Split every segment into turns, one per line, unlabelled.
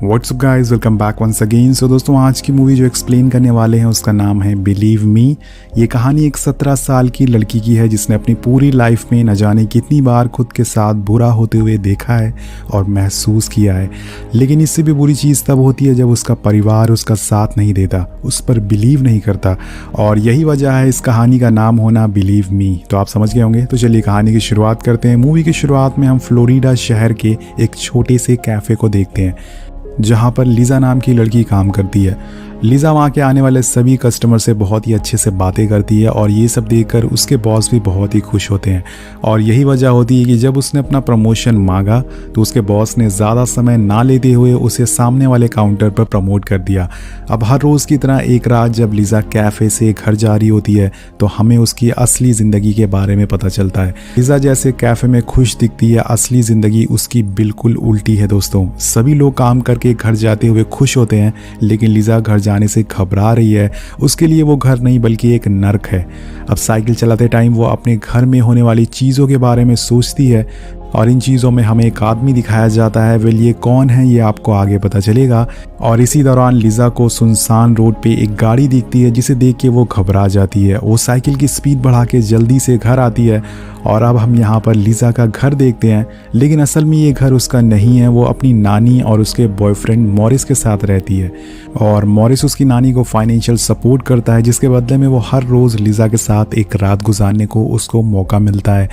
WhatsApp guys, welcome back once again. So दोस्तों, आज की मूवी जो एक्सप्लेन करने वाले हैं उसका नाम है बिलीव मी। ये कहानी एक 17 साल की लड़की की है जिसने अपनी पूरी लाइफ में न जाने कितनी बार खुद के साथ बुरा होते हुए देखा है और महसूस किया है। लेकिन इससे भी बुरी चीज़ तब होती है जब उसका परिवार उसका साथ नहीं देता, उस पर बिलीव नहीं करता, और यही वजह है इस कहानी का नाम होना बिलीव मी। तो आप समझ गए होंगे। तो चलिए कहानी की शुरुआत करते हैं। मूवी की शुरुआत में हम फ्लोरिडा शहर के एक छोटे से कैफ़े को देखते हैं जहाँ पर लीज़ा नाम की लड़की काम करती है। लीज़ा वहाँ के आने वाले सभी कस्टमर से बहुत ही अच्छे से बातें करती है और ये सब देखकर उसके बॉस भी बहुत ही खुश होते हैं। और यही वजह होती है कि जब उसने अपना प्रमोशन मांगा तो उसके बॉस ने ज़्यादा समय ना लेते हुए उसे सामने वाले काउंटर पर प्रमोट कर दिया। अब हर रोज़ की तरह एक रात जब लीज़ा कैफ़े से घर जा रही होती है तो हमें उसकी असली ज़िंदगी के बारे में पता चलता है। लीज़ा जैसे कैफ़े में खुश दिखती है, असली ज़िंदगी उसकी बिल्कुल उल्टी है दोस्तों। सभी लोग काम करके घर जाते हुए खुश होते हैं, लेकिन लीज़ा घर जाने से घबरा रही है। उसके लिए वो घर नहीं बल्कि एक नर्क है। अब साइकिल चलाते टाइम वो अपने घर में होने वाली चीज़ों के बारे में सोचती है और इन चीज़ों में हमें एक आदमी दिखाया जाता है। वेल, ये कौन है ये आपको आगे पता चलेगा। और इसी दौरान लीज़ा को सुनसान रोड पे एक गाड़ी दिखती है जिसे देख के वो घबरा जाती है। वो साइकिल की स्पीड बढ़ा के जल्दी से घर आती है और अब हम यहाँ पर लीज़ा का घर देखते हैं, लेकिन असल में ये घर उसका नहीं है। वो अपनी नानी और उसके बॉयफ्रेंड मॉरिस के साथ रहती है और मॉरिस उसकी नानी को फाइनेंशियल सपोर्ट करता है, जिसके बदले में वो हर रोज़ लीज़ा के साथ एक रात गुजारने को उसको मौका मिलता है।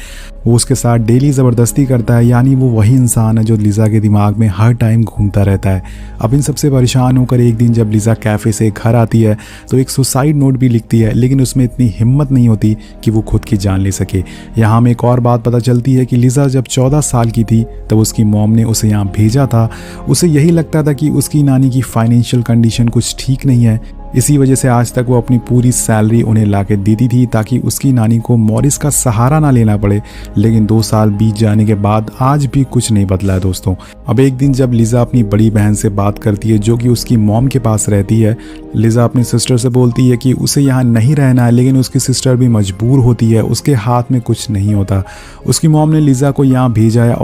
वो उसके साथ डेली ज़बरदस्ती करता है, यानी वो वही इंसान है जो लीज़ा के दिमाग में हर टाइम घूमता रहता है। अब इन सबसे परेशान होकर एक दिन जब लीज़ा कैफ़े से घर आती है तो एक सुसाइड नोट भी लिखती है, लेकिन उसमें इतनी हिम्मत नहीं होती कि वो खुद की जान ले सके। यहाँ हमें एक और बात पता चलती है कि लीज़ा जब 14 साल की थी तब उसकी मॉम ने उसे यहाँ भेजा था। उसे यही लगता था कि उसकी नानी की फाइनेंशियल कंडीशन कुछ ठीक नहीं है, इसी वजह से आज तक वो अपनी पूरी सैलरी उन्हें लाके देती थी ताकि उसकी नानी को मॉरिस का सहारा ना लेना पड़े। लेकिन 2 साल बीत जाने के बाद आज भी कुछ नहीं बदला है दोस्तों। अब एक दिन जब लीज़ा अपनी बड़ी बहन से बात करती है जो कि उसकी मॉम के पास रहती है, लीज़ा अपनी सिस्टर से बोलती है कि उसे यहाँ नहीं रहना है, लेकिन उसकी सिस्टर भी मजबूर होती है। उसके हाथ में कुछ नहीं होता। उसकी मॉम ने लीज़ा को यहाँ भेजा है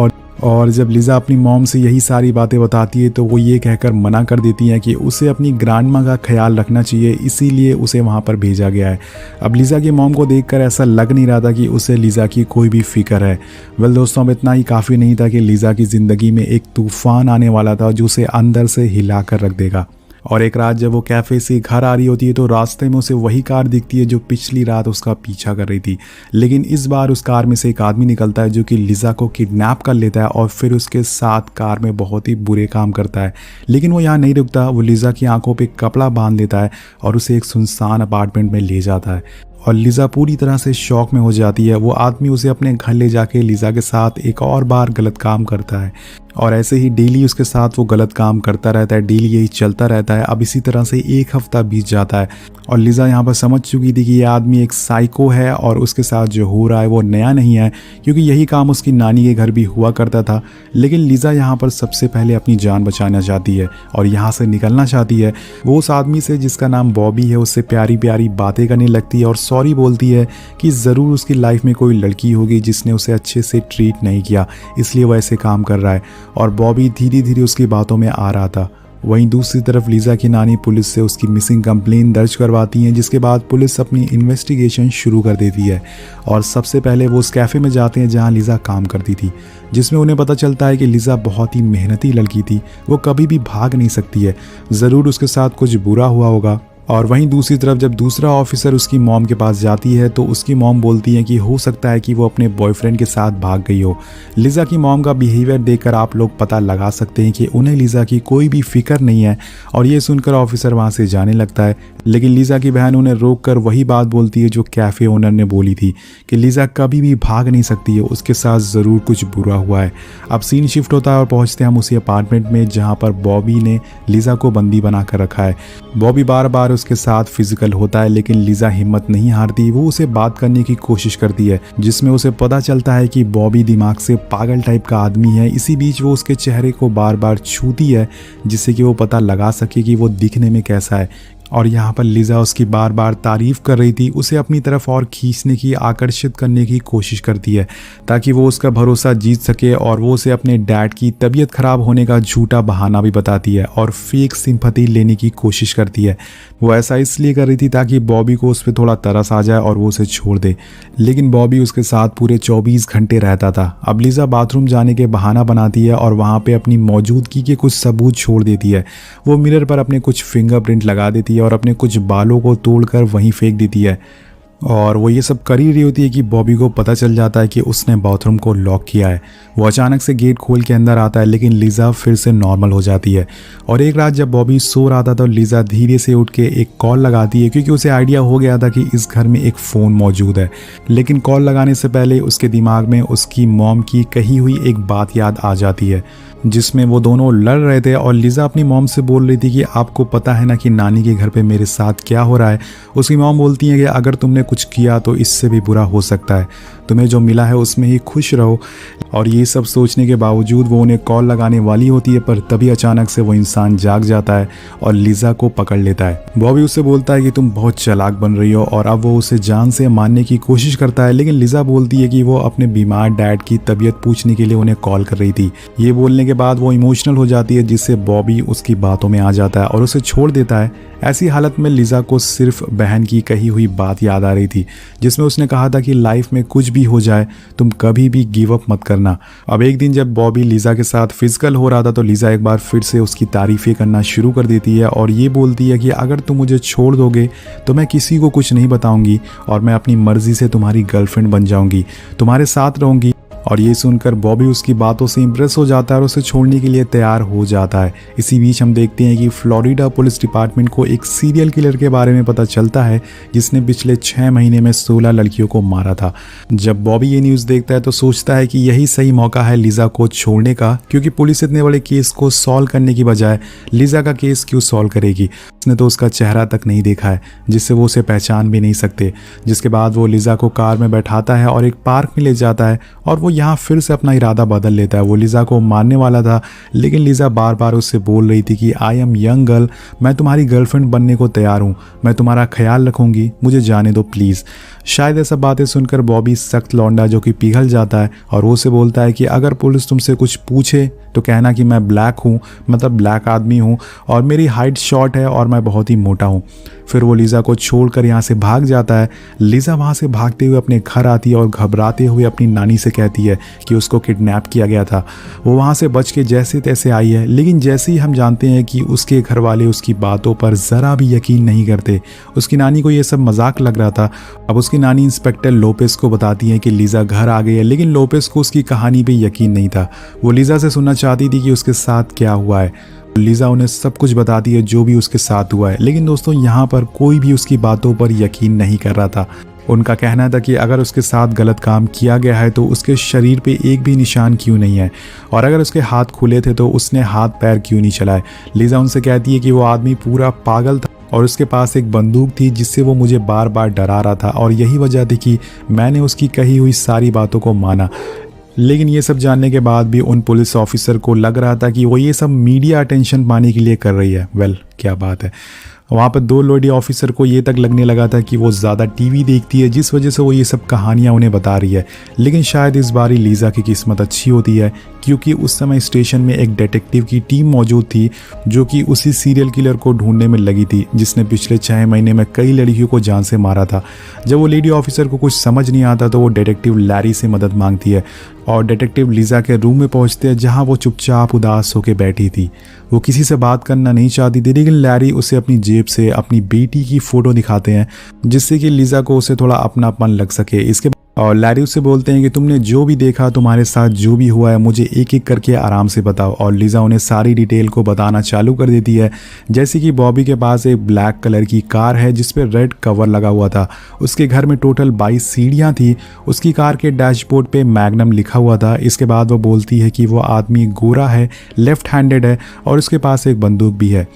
और जब लीज़ा अपनी मॉम से यही सारी बातें बताती है तो वो ये कहकर मना कर देती हैं कि उसे अपनी ग्रैंडमा का ख्याल रखना चाहिए, इसीलिए उसे वहाँ पर भेजा गया है। अब लीज़ा की मॉम को देखकर ऐसा लग नहीं रहा था कि उसे लीज़ा की कोई भी फिक्र है। वेल दोस्तों, अब इतना ही काफ़ी नहीं था कि लीज़ा की ज़िंदगी में एक तूफ़ान आने वाला था जो उसे अंदर से हिला कर रख देगा। और एक रात जब वो कैफ़े से घर आ रही होती है तो रास्ते में उसे वही कार दिखती है जो पिछली रात उसका पीछा कर रही थी, लेकिन इस बार उस कार में से एक आदमी निकलता है जो कि लीज़ा को किडनैप कर लेता है और फिर उसके साथ कार में बहुत ही बुरे काम करता है। लेकिन वो यहाँ नहीं रुकता, वो लीज़ा की आंखों पे कपड़ा बांध देता है और उसे एक सुनसान अपार्टमेंट में ले जाता है और लीज़ा पूरी तरह से शॉक में हो जाती है। वो आदमी उसे अपने घर ले जाके लीज़ा के साथ एक और बार गलत काम करता है और ऐसे ही डेली उसके साथ वो गलत काम करता रहता है। डेली यही चलता रहता है। अब इसी तरह से 1 हफ्ता बीत जाता है और लीज़ा यहाँ पर समझ चुकी थी कि ये आदमी एक साइको है और उसके साथ जो हो रहा है वो नया नहीं है, क्योंकि यही काम उसकी नानी के घर भी हुआ करता था। लेकिन लीज़ा यहाँ पर सबसे पहले अपनी जान बचाना चाहती है और यहाँ से निकलना चाहती है। वो उस आदमी से जिसका नाम बॉबी है उससे प्यारी प्यारी बातें करने लगती है और सॉरी बोलती है कि ज़रूर उसकी लाइफ में कोई लड़की होगी जिसने उसे अच्छे से ट्रीट नहीं किया, इसलिए वो ऐसे काम कर रहा है। और बॉबी धीरे धीरे उसकी बातों में आ रहा था। वहीं दूसरी तरफ लीज़ा की नानी पुलिस से उसकी मिसिंग कंप्लेन दर्ज करवाती हैं, जिसके बाद पुलिस अपनी इन्वेस्टिगेशन शुरू कर देती है। और सबसे पहले वो उस कैफ़े में जाते हैं जहां लीज़ा काम करती थी, जिसमें उन्हें पता चलता है कि लीज़ा बहुत ही मेहनती लड़की थी, वो कभी भी भाग नहीं सकती है, ज़रूर उसके साथ कुछ बुरा हुआ होगा। और वहीं दूसरी तरफ जब दूसरा ऑफिसर उसकी मॉम के पास जाती है तो उसकी मॉम बोलती है कि हो सकता है कि वो अपने बॉयफ्रेंड के साथ भाग गई हो। लीज़ा की मॉम का बिहेवियर देखकर आप लोग पता लगा सकते हैं कि उन्हें लीज़ा की कोई भी फिक्र नहीं है और ये सुनकर ऑफिसर वहाँ से जाने लगता है। लेकिन लीज़ा की बहन उन्हें रोक कर वही बात बोलती है जो कैफ़े ओनर ने बोली थी कि लीज़ा कभी भी भाग नहीं सकती है, उसके साथ ज़रूर कुछ बुरा हुआ है। अब सीन शिफ्ट होता है और पहुँचते हैं हम उसी अपार्टमेंट में जहाँ पर बॉबी ने लीज़ा को बंदी बना कर रखा है। बॉबी बार बार उसके साथ फिजिकल होता है, लेकिन लीज़ा हिम्मत नहीं हारती। वो उसे बात करने की कोशिश करती है, जिसमें उसे पता चलता है कि बॉबी दिमाग से पागल टाइप का आदमी है। इसी बीच वो उसके चेहरे को बार बार छूती है जिससे कि वो पता लगा सके कि वो दिखने में कैसा है। और यहाँ पर लिजा उसकी बार बार तारीफ कर रही थी, उसे अपनी तरफ और खींचने की, आकर्षित करने की कोशिश करती है ताकि वो उसका भरोसा जीत सके, और वो उसे अपने डैड की तबीयत खराब होने का झूठा बहाना भी बताती है और फेक सिंपैथी लेने की कोशिश करती है। वो ऐसा इसलिए कर रही थी ताकि बॉबी को उस पर थोड़ा तरस आ जाए और वो उसे छोड़ दे, लेकिन बॉबी उसके साथ पूरे 24 घंटे रहता था। अब लिजा बाथरूम जाने के बहाना बनाती है और वहाँ पे अपनी मौजूदगी के कुछ सबूत छोड़ देती है। वो मिरर पर अपने कुछ फिंगरप्रिंट लगा देती है और अपने कुछ बालों को तोड़कर वहीं फेंक देती है। और वो ये सब कर ही रही होती है कि बॉबी को पता चल जाता है कि उसने बाथरूम को लॉक किया है। वो अचानक से गेट खोल के अंदर आता है, लेकिन लिजा फिर से नॉर्मल हो जाती है। और एक रात जब बॉबी सो रहा था तो लिजा धीरे से उठ के एक कॉल लगाती है, क्योंकि उसे आइडिया हो गया था कि इस घर में एक फ़ोन मौजूद है। लेकिन कॉल लगाने से पहले उसके दिमाग में उसकी मॉम की कही हुई एक बात याद आ जाती है, जिसमें वो दोनों लड़ रहे थे और लिजा अपनी मॉम से बोल रही थी कि आपको पता है ना कि नानी के घर पे मेरे साथ क्या हो रहा है। उसकी मॉम बोलती है कि अगर तुमने कुछ किया तो इससे भी बुरा हो सकता है, तुम्हें जो मिला है उसमें ही खुश रहो। और ये सब सोचने के बावजूद वो उन्हें कॉल लगाने वाली होती है, पर तभी अचानक से वो इंसान जाग जाता है और लिजा को पकड़ लेता है। बॉबी उससे बोलता है कि तुम बहुत चालाक बन रही हो, और अब वो उसे जान से मारने की कोशिश करता है, लेकिन लिजा बोलती है कि वो अपने बीमार डैड की तबीयत पूछने के लिए उन्हें कॉल कर रही थी। ये बोलने के बाद वो इमोशनल हो जाती है, जिससे बॉबी उसकी बातों में आ जाता है और उसे छोड़ देता है। ऐसी हालत में लिजा को सिर्फ बहन की कही हुई बात याद आ रही थी, जिसमें उसने कहा था कि लाइफ में कुछ भी हो जाए तुम कभी भी गिव अप मत करना। अब एक दिन जब बॉबी लिजा के साथ फिजिकल हो रहा था तो लिजा एक बार फिर से उसकी तारीफें करना शुरू कर देती है और ये बोलती है कि अगर तुम मुझे छोड़ दोगे तो मैं किसी को कुछ नहीं बताऊंगी और मैं अपनी मर्जी से तुम्हारी गर्लफ्रेंड बन जाऊंगी, तुम्हारे साथ रहूंगी। और ये सुनकर बॉबी उसकी बातों से इंप्रेस हो जाता है और उसे छोड़ने के लिए तैयार हो जाता है। इसी बीच हम देखते हैं कि फ्लोरिडा पुलिस डिपार्टमेंट को एक सीरियल किलर के बारे में पता चलता है, जिसने पिछले 6 महीने में 16 लड़कियों को मारा था। जब बॉबी ये न्यूज़ देखता है तो सोचता है कि यही सही मौका है लिजा को छोड़ने का, क्योंकि पुलिस इतने बड़े केस को सॉल्व करने की बजाय लिजा का केस क्यों सॉल्व करेगी। उसने तो उसका चेहरा तक नहीं देखा है, जिससे वो उसे पहचान भी नहीं सकते। जिसके बाद वो लिजा को कार में बैठाता है और एक पार्क में ले जाता है और वो यहाँ फिर से अपना इरादा बदल लेता है। वो लिजा को मारने वाला था, लेकिन लिजा बार बार उससे बोल रही थी कि आई एम यंग गर्ल, मैं तुम्हारी गर्लफ्रेंड बनने को तैयार हूँ, मैं तुम्हारा ख्याल रखूंगी, मुझे जाने दो प्लीज़। शायद ये सब बातें सुनकर बॉबी सख्त लौंडा जो कि पिघल जाता है और वो उसे बोलता है कि अगर पुलिस तुमसे कुछ पूछे तो कहना कि मैं ब्लैक हूँ, मतलब ब्लैक आदमी हूँ, और मेरी हाइट शॉर्ट है और मैं बहुत ही मोटा हूँ। फिर वो लिजा को छोड़कर यहाँ से भाग जाता है। लिजा वहाँ से भागते हुए अपने घर आती है और घबराते हुए अपनी नानी से कहती है कि उसको किडनैप किया गया था। वो वहाँ से बच के जैसे तैसे आई है, लेकिन जैसे ही हम जानते हैं कि उसके घर वाले उसकी बातों पर ज़रा भी यकीन नहीं करते। उसकी नानी को ये सब मजाक लग रहा था। अब उसकी नानी इंस्पेक्टर लोपेस को बताती है कि लिजा घर आ गई है, लेकिन लोपेस को उसकी कहानी पे यकीन नहीं था। वो लिजा से सुनना चाहती थी कि उसके साथ क्या हुआ है। लिजा उन्हें सब कुछ बताती है जो भी उसके साथ हुआ है, लेकिन दोस्तों यहाँ पर कोई भी उसकी बातों पर यकीन नहीं कर रहा था। उनका कहना था कि अगर उसके साथ गलत काम किया गया है तो उसके शरीर पे एक भी निशान क्यों नहीं है, और अगर उसके हाथ खुले थे तो उसने हाथ पैर क्यों नहीं चलाए। लिजा उनसे कहती है कि वो आदमी पूरा पागल था और उसके पास एक बंदूक थी जिससे वो मुझे बार बार डरा रहा था, और यही वजह थी कि मैंने उसकी कही हुई सारी बातों को माना। लेकिन ये सब जानने के बाद भी उन पुलिस ऑफिसर को लग रहा था कि वो ये सब मीडिया अटेंशन पाने के लिए कर रही है। वेल, क्या बात है। वहाँ पर 2 लेडी ऑफिसर को ये तक लगने लगा था कि वो ज़्यादा टीवी देखती है, जिस वजह से वो ये सब कहानियाँ उन्हें बता रही है। लेकिन शायद इस बार लीजा की किस्मत अच्छी होती है, क्योंकि उस समय स्टेशन में एक डिटेक्टिव की टीम मौजूद थी जो कि उसी सीरियल किलर को ढूंढने में लगी थी, जिसने पिछले 6 महीने में कई लड़कियों को जान से मारा था। जब वो लेडी ऑफिसर को कुछ समझ नहीं आता तो वो डिटेक्टिव लैरी से मदद मांगती है, और डिटेक्टिव लीजा के रूम में पहुंचते हैं जहां वो चुपचाप उदास होकर बैठी थी। वो किसी से बात करना नहीं चाहती थी, लेकिन लैरी उसे अपनी जेब से अपनी बेटी की फ़ोटो दिखाते हैं, जिससे कि लीजा को उसे थोड़ा अपनापन लग सके। इसके और लैरी उससे बोलते हैं कि तुमने जो भी देखा, तुम्हारे साथ जो भी हुआ है, मुझे एक एक करके आराम से बताओ। और लीजा उन्हें सारी डिटेल को बताना चालू कर देती है, जैसे कि बॉबी के पास एक ब्लैक कलर की कार है जिस पे रेड कवर लगा हुआ था। उसके घर में टोटल 22 सीढ़ियाँ थी। उसकी कार के डैशबोर्ड पे मैग्नम लिखा हुआ था। इसके बाद वो बोलती है कि वो आदमी गोरा है, लेफ्ट हैंडेड है और उसके पास एक बंदूक भी है।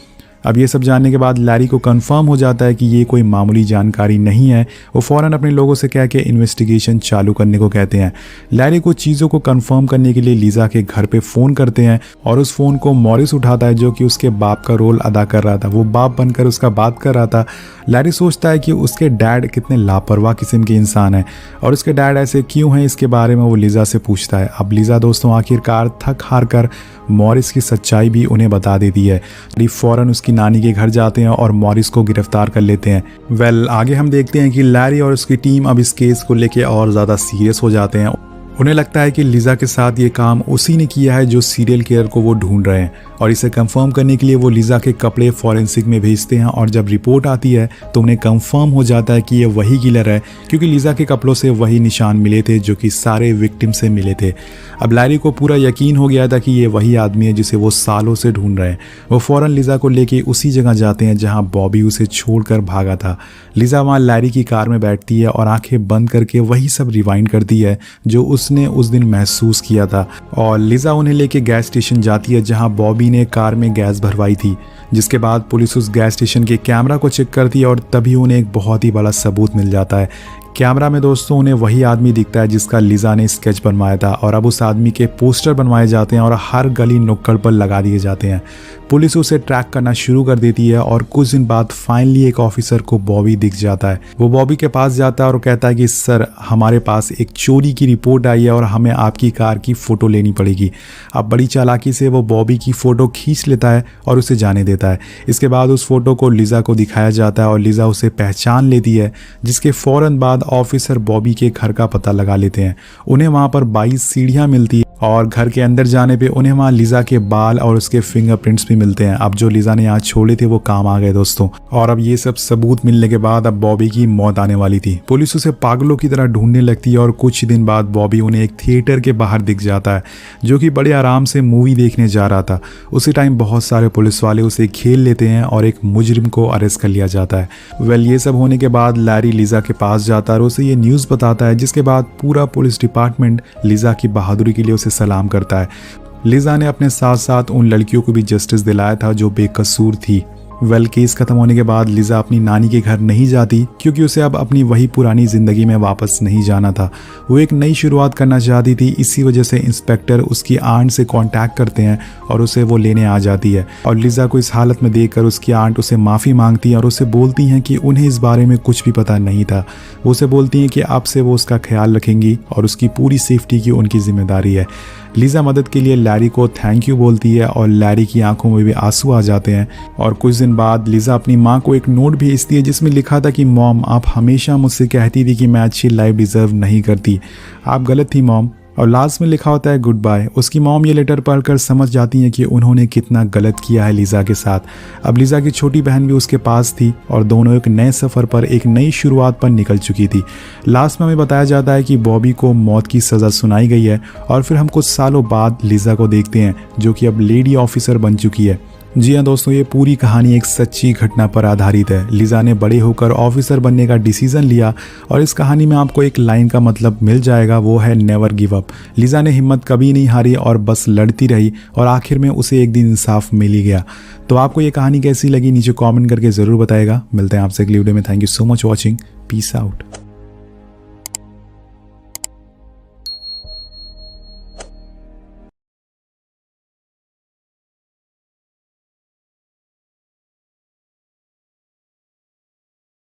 अब ये सब जानने के बाद लैरी को कंफर्म हो जाता है कि ये कोई मामूली जानकारी नहीं है। वो फ़ौरन अपने लोगों से कह के इन्वेस्टिगेशन चालू करने को कहते हैं। लैरी कुछ चीज़ों को कंफर्म करने के लिए लीज़ा के घर पे फ़ोन करते हैं और उस फ़ोन को मॉरिस उठाता है, जो कि उसके बाप का रोल अदा कर रहा था। वो बाप बनकर उसका बात कर रहा था। लैरी सोचता है कि उसके डैड कितने लापरवाह किस्म के इंसान हैं और उसके डैड ऐसे क्यों हैं, इसके बारे में वो लीज़ा से पूछता है। अब लीज़ा दोस्तों आखिरकार थक हार कर मॉरिस की सच्चाई भी उन्हें बता देती है। फ़ौरन उसकी नानी के घर जाते हैं और मॉरिस को गिरफ्तार कर लेते हैं। आगे हम देखते हैं कि लैरी और उसकी टीम अब इस केस को लेके और ज़्यादा सीरियस हो जाते हैं। उन्हें लगता है कि लीज़ा के साथ ये काम उसी ने किया है जो सीरियल किलर को वो ढूंढ रहे हैं, और इसे कंफर्म करने के लिए वो लीज़ा के कपड़े फॉरेंसिक में भेजते हैं। और जब रिपोर्ट आती है तो उन्हें कंफर्म हो जाता है कि ये वही किलर है, क्योंकि लीज़ा के कपड़ों से वही निशान मिले थे जो कि सारे विक्टिम से मिले थे। अब लैरी को पूरा यकीन हो गया था कि ये वही आदमी है जिसे वो सालों से ढूंढ रहे हैं। वो फ़ौरन लीज़ा को लेके उसी जगह जाते हैं जहाँ बॉबी उसे छोड़कर भागा था। लीज़ा वहाँ लैरी की कार में बैठती है और आंखें बंद करके वही सब रिवाइंड करती है जो उसने उस दिन महसूस किया था। और लीज़ा उन्हें लेके गैस स्टेशन जाती है जहाँ बॉबी ने कार में गैस भरवाई थी। जिसके बाद पुलिस उस गैस स्टेशन के कैमरा को चेक करती है और तभी उन्हें एक बहुत ही बड़ा सबूत मिल जाता है। कैमरा में दोस्तों उन्हें वही आदमी दिखता है जिसका लीज़ा ने स्केच बनवाया था, और अब उस आदमी के पोस्टर बनवाए जाते हैं और हर गली नुक्कड़ पर लगा दिए जाते हैं। पुलिस उसे ट्रैक करना शुरू कर देती है और कुछ दिन बाद फाइनली एक ऑफिसर को बॉबी दिख जाता है। वो बॉबी के पास जाता है और कहता है कि सर, हमारे पास एक चोरी की रिपोर्ट आई है और हमें आपकी कार की फ़ोटो लेनी पड़ेगी। अब बड़ी चालाकी से वो बॉबी की फ़ोटो खींच लेता है और उसे जाने देता है। इसके बाद उस फोटो को लीज़ा को दिखाया जाता है और लीज़ा उसे पहचान लेती है, जिसके फ़ौरन बाद ऑफिसर बॉबी के घर का पता लगा लेते हैं। उन्हें वहाँ पर 22 सीढ़ियाँ मिलती है और घर के अंदर जाने पे उन्हें वहाँ लीज़ा के बाल और उसके फिंगरप्रिंट्स भी मिलते हैं। अब जो लीज़ा ने यहाँ छोड़े थे वो काम आ गए दोस्तों। और अब ये सब सबूत मिलने के बाद अब बॉबी की मौत आने वाली थी। पुलिस उसे पागलों की तरह ढूंढने लगती है और कुछ दिन बाद बॉबी उन्हें एक थिएटर के बाहर दिख जाता है, जो कि बड़े आराम से मूवी देखने जा रहा था। उसी टाइम बहुत सारे पुलिस वाले उसे घेर लेते हैं और एक मुजरिम को अरेस्ट कर लिया जाता है। ये सब होने के बाद लैरी लीज़ा के पास जाता है और उसे ये न्यूज़ बताता है, जिसके बाद पूरा पुलिस डिपार्टमेंट लीज़ा की बहादुरी के लिए उसे सलाम करता है। लीज़ा ने अपने साथ साथ उन लड़कियों को भी जस्टिस दिलाया था जो बेकसूर थी। केस खत्म होने के बाद लीज़ा अपनी नानी के घर नहीं जाती, क्योंकि उसे अब अपनी वही पुरानी ज़िंदगी में वापस नहीं जाना था। वो एक नई शुरुआत करना चाहती थी। इसी वजह से इंस्पेक्टर उसकी आंट से कांटेक्ट करते हैं और उसे वो लेने आ जाती है। और लीज़ा को इस हालत में देखकर उसकी आंट उसे माफ़ी मांगती है और उसे बोलती हैं कि उन्हें इस बारे में कुछ भी पता नहीं था। वो उसे बोलती हैं कि अब से वो उसका ख्याल रखेंगी और उसकी पूरी सेफ्टी की उनकी जिम्मेदारी है। लीज़ा मदद के लिए लैरी को थैंक यू बोलती है और लैरी की आंखों में भी आंसू आ जाते हैं। और कुछ दिन बाद लीज़ा अपनी माँ को एक नोट भेजती है जिसमें लिखा था कि मॉम, आप हमेशा मुझसे कहती थी कि मैं अच्छी लाइफ डिज़र्व नहीं करती, आप गलत थी मॉम। और लास्ट में लिखा होता है गुड बाय। उसकी मॉम ये लेटर पढ़कर समझ जाती हैं कि उन्होंने कितना गलत किया है लीज़ा के साथ। अब लीज़ा की छोटी बहन भी उसके पास थी और दोनों एक नए सफ़र पर, एक नई शुरुआत पर निकल चुकी थी। लास्ट में हमें बताया जाता है कि बॉबी को मौत की सज़ा सुनाई गई है और फिर हम कुछ सालों बाद लीज़ा को देखते हैं जो कि अब लेडी ऑफिसर बन चुकी है। जी हाँ दोस्तों, ये पूरी कहानी एक सच्ची घटना पर आधारित है। लीज़ा ने बड़े होकर ऑफिसर बनने का डिसीजन लिया और इस कहानी में आपको एक लाइन का मतलब मिल जाएगा, वो है नेवर गिव अप। लीज़ा ने हिम्मत कभी नहीं हारी और बस लड़ती रही और आखिर में उसे एक दिन इंसाफ मिल ही गया। तो आपको ये कहानी कैसी लगी नीचे कॉमेंट करके ज़रूर बताएगा। मिलते हैं आपसे अगली वीडियो में। Thank you so much watching. Peace out.